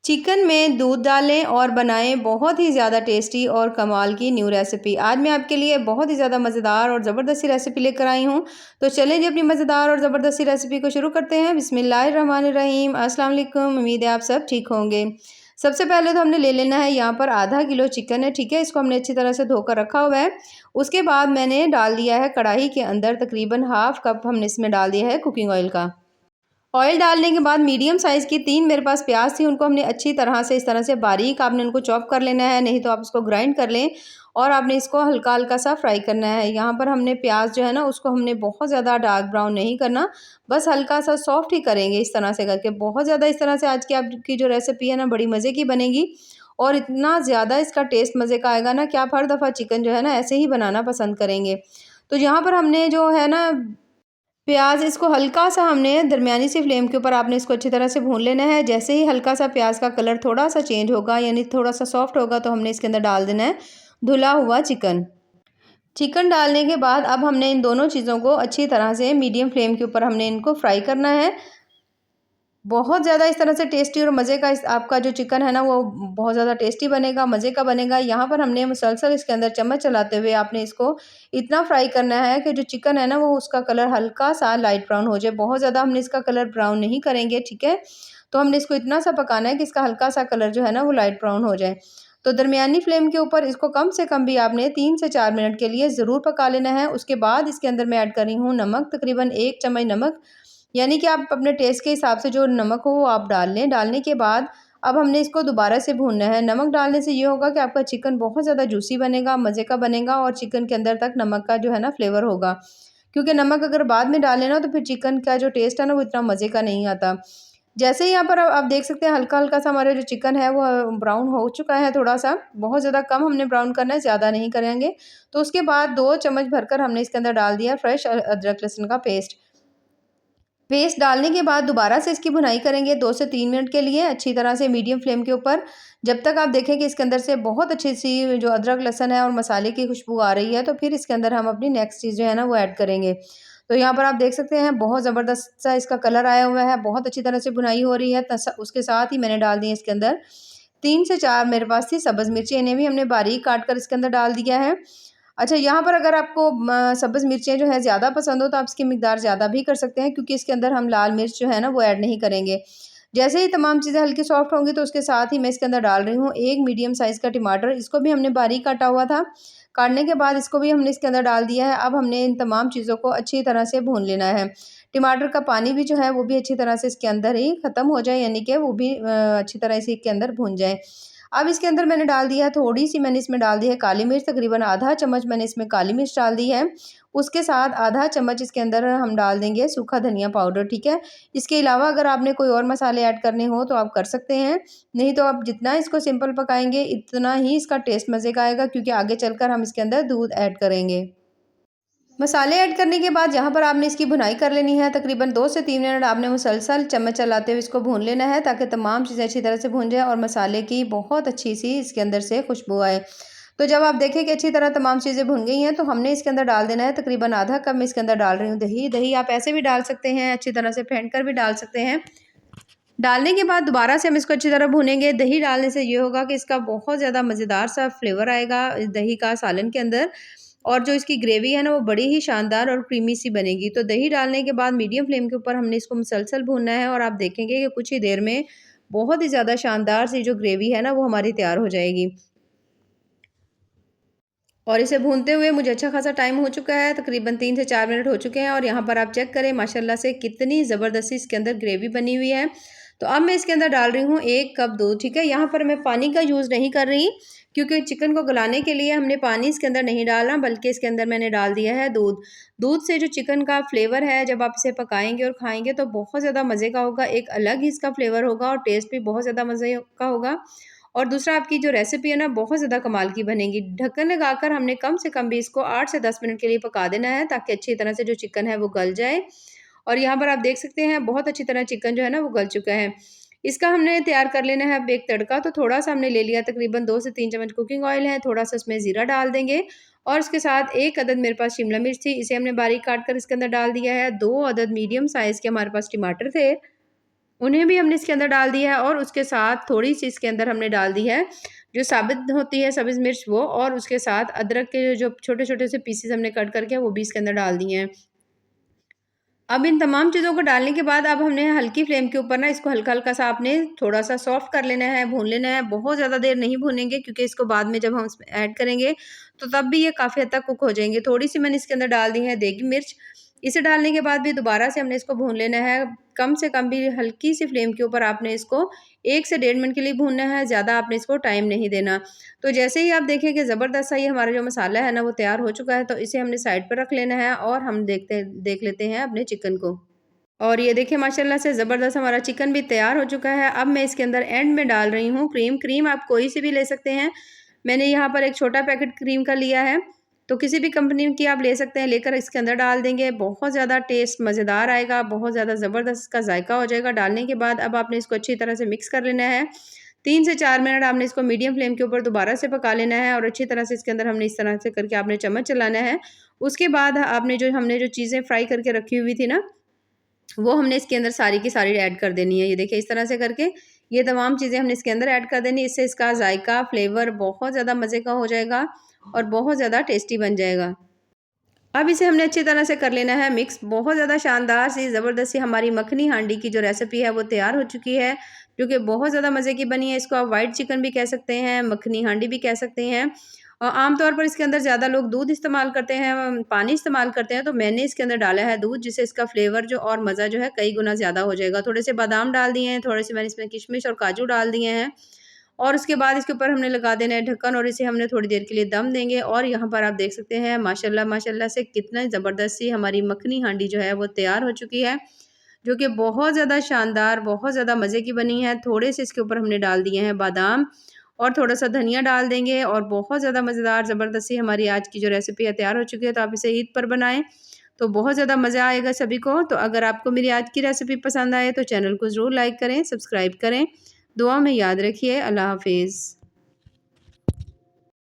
Chicken में दूध डालें और बनाएं बहुत ही ज़्यादा टेस्टी और कमाल की न्यू रेसिपी। आज मैं आपके लिए बहुत ही ज़्यादा मज़ेदार और ज़बरदस्ती रेसिपी लेकर आई हूँ। तो चलें जी अपनी मज़ेदार और ज़बरदस्ती रेसिपी को शुरू करते हैं। बिस्मिल्लाहिर्रहमानिर्रहीम। अस्सलाम वालेकुम। उम्मीद है आप सब ठीक होंगे। सबसे पहले तो हमने ले लेना है यहाँ पर आधा किलो चिकन है, ठीक है। इसको हमने अच्छी तरह से धोकर रखा हुआ है। उसके बाद मैंने डाल दिया है कढ़ाई के अंदर तकरीबन हाफ कप हमने इसमें डाल दिया है कुकिंग ऑयल का। ऑयल डालने के बाद मीडियम साइज़ की 3 मेरे पास प्याज थी, उनको हमने अच्छी तरह से इस तरह से बारीक आपने उनको चॉप कर लेना है, नहीं तो आप इसको ग्राइंड कर लें और आपने इसको हल्का-हल्का सा फ्राई करना है। यहाँ पर हमने प्याज जो है ना उसको हमने बहुत ज़्यादा डार्क ब्राउन नहीं करना, बस हल्का सा सॉफ्ट ही करेंगे इस तरह से करके। बहुत ज़्यादा इस तरह से आज की आपकी जो रेसिपी है ना बड़ी मज़े की बनेगी और इतना ज़्यादा इसका टेस्ट मज़े का आएगा ना कि आप हर दफ़ा चिकन जो है ना ऐसे ही बनाना पसंद करेंगे। तो यहाँ पर हमने जो है ना प्याज़ इसको हल्का-सा हमने दरमियानी सी फ्लेम के ऊपर आपने इसको अच्छी तरह से भून लेना है। जैसे ही हल्का-सा प्याज़ का कलर थोड़ा-सा चेंज होगा यानी थोड़ा-सा सॉफ्ट होगा तो हमने इसके अंदर डाल देना है धुला हुआ चिकन। चिकन डालने के बाद अब हमने इन दोनों चीज़ों को अच्छी तरह से मीडियम फ्लेम के ऊपर हमने इनको फ्राई करना है। बहुत ज़्यादा इस तरह से टेस्टी और मज़े का इस आपका जो चिकन है ना वो बहुत ज़्यादा टेस्टी बनेगा, मज़े का बनेगा। यहाँ पर हमने मुसलसल इसके अंदर चम्मच चलाते हुए आपने इसको इतना फ्राई करना है कि जो चिकन है ना वो उसका कलर हल्का-सा लाइट ब्राउन हो जाए। बहुत ज़्यादा हमने इसका कलर ब्राउन नहीं करेंगे, ठीक है? तो हमने इसको इतना सा पकाना है कि इसका हल्का-सा कलर जो है ना वो लाइट ब्राउन हो जाए। तो दरमियानी फ्लेम के ऊपर इसको कम से कम भी आपने 3 से 4 मिनट के लिए ज़रूर पका लेना है। उसके बाद इसके अंदर मैं ऐड कर रही हूँ नमक, तकरीबन 1 चम्मच नमक, यानी कि आप अपने टेस्ट के हिसाब से जो नमक हो वो आप डाल लें। डालने के बाद अब हमने इसको दोबारा से भूनना है। नमक डालने से ये होगा कि आपका चिकन बहुत ज़्यादा जूसी बनेगा, मज़े का बनेगा और चिकन के अंदर तक नमक का जो है ना फ्लेवर होगा। क्योंकि नमक अगर बाद में डालें ना तो फिर चिकन का जो टेस्ट है ना वो इतना मज़े का नहीं आता। जैसे ही यहाँ पर आप देख सकते हैं हल्का-हल्का सा हमारा जो चिकन है वो ब्राउन हो चुका है थोड़ा-सा। बहुत ज़्यादा कम हमने ब्राउन करना है, ज़्यादा नहीं करेंगे। तो उसके बाद 2 चम्मच भरकर हमने इसके अंदर डाल दिया फ्रेश अदरक लहसुन का पेस्ट। पेस्ट डालने के बाद दोबारा से इसकी भुनाई करेंगे 2 से 3 मिनट के लिए अच्छी तरह से मीडियम फ्लेम के ऊपर। जब तक आप देखें कि इसके अंदर से बहुत अच्छी-सी जो अदरक लहसुन है और मसाले की खुशबू आ रही है, तो फिर इसके अंदर हम अपनी नेक्स्ट चीज़ जो है ना वो ऐड करेंगे। तो यहाँ पर आप देख सकते हैं बहुत ज़बरदस्त सा इसका कलर आया हुआ है, बहुत अच्छी तरह से भुनाई हो रही है। तस उसके साथ ही मैंने डाल दी है इसके अंदर 3 से 4 मेरे पास थी सब्ज़ मिर्ची, इन्हें भी हमने बारीक काट कर इसके अंदर डाल दिया है। अच्छा, यहाँ पर अगर आपको सब्ज़ मिर्चें जो है ज़्यादा पसंद हो तो आप इसकी मिकदार ज़्यादा भी कर सकते हैं क्योंकि इसके अंदर हम लाल मिर्च जो है ना वो ऐड नहीं करेंगे। जैसे ही तमाम चीज़ें हल्की सॉफ्ट होंगी तो उसके साथ ही मैं इसके अंदर डाल रही हूँ 1 मीडियम साइज़ का टमाटर, इसको भी हमने बारीक काटा हुआ था। काटने के बाद इसको भी हमने इसके अंदर डाल दिया है। अब हमने इन तमाम चीज़ों को अच्छी तरह से भून लेना है। टमाटर का पानी भी जो है वो भी अच्छी तरह से इसके अंदर ही ख़त्म हो जाए यानी कि वो भी अच्छी तरह से इसके अंदर भून जाए। अब इसके अंदर मैंने डाल दिया है थोड़ी-सी मैंने इसमें डाल दी है काली मिर्च, तकरीबन आधा चम्मच मैंने इसमें काली मिर्च डाल दी है। उसके साथ आधा चम्मच इसके अंदर हम डाल देंगे सूखा धनिया पाउडर, ठीक है? इसके अलावा अगर आपने कोई और मसाले ऐड करने हो तो आप कर सकते हैं, नहीं तो आप जितना इसको सिंपल पकाएँगे इतना ही इसका टेस्ट मज़े का आएगा क्योंकि आगे चलकर हम इसके अंदर दूध ऐड करेंगे। मसाले ऐड करने के बाद यहाँ पर आपने इसकी भुनाई कर लेनी है तकरीबन 2 से 3 मिनट आपने मुसलसल चम्मच चलाते हुए इसको भून लेना है ताकि तमाम चीज़ें अच्छी तरह से भून जाए और मसाले की बहुत अच्छी सी इसके अंदर से खुशबू आए। तो जब आप देखें कि अच्छी तरह तमाम चीज़ें भुन गई हैं तो हमने इसके अंदर डाल देना है तकरीबन आधा कप मैं इसके अंदर डाल रही हूँ दही। दही आप ऐसे भी डाल सकते हैं, अच्छी तरह से फेंट कर भी डाल सकते हैं। डालने के बाद दोबारा से हम इसको अच्छी तरह भूनेंगे। दही डालने से ये होगा कि इसका बहुत ज़्यादा मज़ेदार सा फ्लेवर आएगा इस दही का सालन के अंदर और जो इसकी ग्रेवी है ना वो बड़ी ही शानदार और क्रीमी सी बनेगी। तो दही डालने के बाद मीडियम फ्लेम के ऊपर हमने इसको मुसलसल भूनना है और आप देखेंगे कि कुछ ही देर में बहुत ही ज़्यादा शानदार सी जो ग्रेवी है ना वो हमारी तैयार हो जाएगी। और इसे भूनते हुए मुझे अच्छा खासा टाइम हो चुका है, तकरीबन 3 से 4 मिनट हो चुके हैं और यहाँ पर आप चेक करें माशाल्लाह से कितनी ज़बरदस्ती इसके अंदर ग्रेवी बनी हुई है। तो अब मैं इसके अंदर डाल रही हूँ 1 कप दूध, ठीक है? यहाँ पर मैं पानी का यूज़ नहीं कर रही क्योंकि चिकन को गलाने के लिए हमने पानी इसके अंदर नहीं डालना बल्कि इसके अंदर मैंने डाल दिया है दूध। दूध से जो चिकन का फ्लेवर है जब आप इसे पकाएँगे और खाएँगे तो बहुत ज़्यादा मज़े का होगा, एक अलग ही इसका फ्लेवर होगा और टेस्ट भी बहुत ज़्यादा मज़े का होगा। और दूसरा आपकी जो रेसिपी है ना बहुत ज़्यादा कमाल की बनेगी। ढक्कन लगाकर हमने कम से कम भी इसको 8 से 10 मिनट के लिए पका देना है ताकि अच्छी तरह से जो चिकन है वो गल जाए। और यहाँ पर आप देख सकते हैं बहुत अच्छी तरह चिकन जो है ना वो गल चुका है। इसका हमने तैयार कर लेना है अब एक तड़का। तो थोड़ा-सा हमने ले लिया तकरीबन 2 से 3 चम्मच कुकिंग ऑयल है, थोड़ा-सा उसमें ज़ीरा डाल देंगे और इसके साथ 1 अदद मेरे पास शिमला मिर्च थी, इसे हमने बारीक काट कर इसके अंदर डाल दिया है। 2 अदद मीडियम साइज़ के हमारे पास टमाटर थे। उन्हें भी हमने इसके अंदर डाल दिया है और उसके साथ थोड़ी-सी इसके अंदर हमने डाल दी है जो साबित होती है सब्ज़ मिर्च वो, और उसके साथ अदरक के जो छोटे-छोटे से पीसेज़ हमने कट करके वो भी इसके अंदर डाल दिए हैं। अब इन तमाम चीज़ों को डालने के बाद अब हमने हल्की फ्लेम के ऊपर ना इसको हल्का-हल्का सा आपने थोड़ा-सा सॉफ्ट कर लेना है, भून लेना है। बहुत ज़्यादा देर नहीं भूनेंगे क्योंकि इसको बाद में जब हम इसमें ऐड करेंगे तो तब भी ये काफ़ी हद तक कुक हो जाएँगे। थोड़ी-सी मैंने इसके अंदर डाल दी है देगी मिर्च। इसे डालने के बाद भी दोबारा से हमने इसको भून लेना है। कम से कम भी हल्की-सी फ्लेम के ऊपर आपने इसको 1 से डेढ़ मिनट के लिए भूनना है, ज़्यादा आपने इसको टाइम नहीं देना। तो जैसे ही आप देखें कि ज़बरदस्त सा ये हमारा जो मसाला है ना वो तैयार हो चुका है, तो इसे हमने साइड पर रख लेना है और हम देख लेते हैं अपने चिकन को। और ये देखिए माशाल्लाह से ज़बरदस्त हमारा चिकन भी तैयार हो चुका है। अब मैं इसके अंदर एंड में डाल रही हूँ क्रीम। क्रीम आप कोई सी भी ले सकते हैं। मैंने यहाँ पर एक छोटा पैकेट क्रीम का लिया है, तो किसी भी कंपनी की आप ले सकते हैं, लेकर इसके अंदर डाल देंगे। बहुत ज़्यादा टेस्ट मज़ेदार आएगा, बहुत ज़्यादा ज़बरदस्त इसका ज़ायका हो जाएगा। डालने के बाद अब आपने इसको अच्छी तरह से मिक्स कर लेना है। 3 से 4 मिनट आपने इसको मीडियम फ्लेम के ऊपर दोबारा से पका लेना है और अच्छी तरह से इसके अंदर हमने इस तरह से करके आपने चम्मच चलाना है। उसके बाद आपने हमने जो चीज़ें फ्राई करके रखी हुई थी ना, वो हमने इसके अंदर सारी की सारी ऐड कर देनी है। ये देखिए इस तरह से करके ये तमाम चीज़ें हमने इसके अंदर ऐड कर देनी है। इससे इसका ज़ायका, फ्लेवर बहुत ज़्यादा मज़े का हो जाएगा और बहुत ज़्यादा टेस्टी बन जाएगा। अब इसे हमने अच्छी तरह से कर लेना है मिक्स। बहुत ज़्यादा शानदार सी ज़बरदस्त सी हमारी मखनी हांडी की जो रेसिपी है वो तैयार हो चुकी है, जो कि बहुत ज़्यादा मज़े की बनी है। इसको आप व्हाइट चिकन भी कह सकते हैं, मखनी हांडी भी कह सकते हैं। आम तौर पर इसके अंदर ज़्यादा लोग दूध इस्तेमाल करते हैं, पानी इस्तेमाल करते हैं, तो मैंने इसके अंदर डाला है दूध, जिससे इसका फ्लेवर जो और मज़ा जो है कई गुना ज़्यादा हो जाएगा। थोड़े से बादाम डाल दिए हैं, थोड़े से मैंने इसमें किशमिश और काजू डाल दिए हैं। और उसके बाद इसके ऊपर हमने लगा देना है ढक्कन और इसे हमने थोड़ी देर के लिए दम देंगे। और यहाँ पर आप देख सकते हैं माशाल्लाह माशाल्लाह से कितना ज़बरदस्त सी हमारी मखनी हांडी जो है वो तैयार हो चुकी है, जो कि बहुत ज़्यादा शानदार, बहुत ज़्यादा मज़े की बनी है। थोड़े से इसके ऊपर हमने डाल दिए हैं बादाम और थोड़ा-सा धनिया डाल देंगे और बहुत ज़्यादा मज़ेदार ज़बरदस्त सी हमारी आज की जो रेसिपी है तैयार हो चुकी है। तो आप इसे ईद पर बनाएँ, तो बहुत ज़्यादा मज़ा आएगा सभी को। तो अगर आपको मेरी आज की रेसिपी पसंद आए तो चैनल को ज़रूर लाइक करें, सब्सक्राइब करें। दुआ में याद रखिए। अल्लाह हाफ़िज़।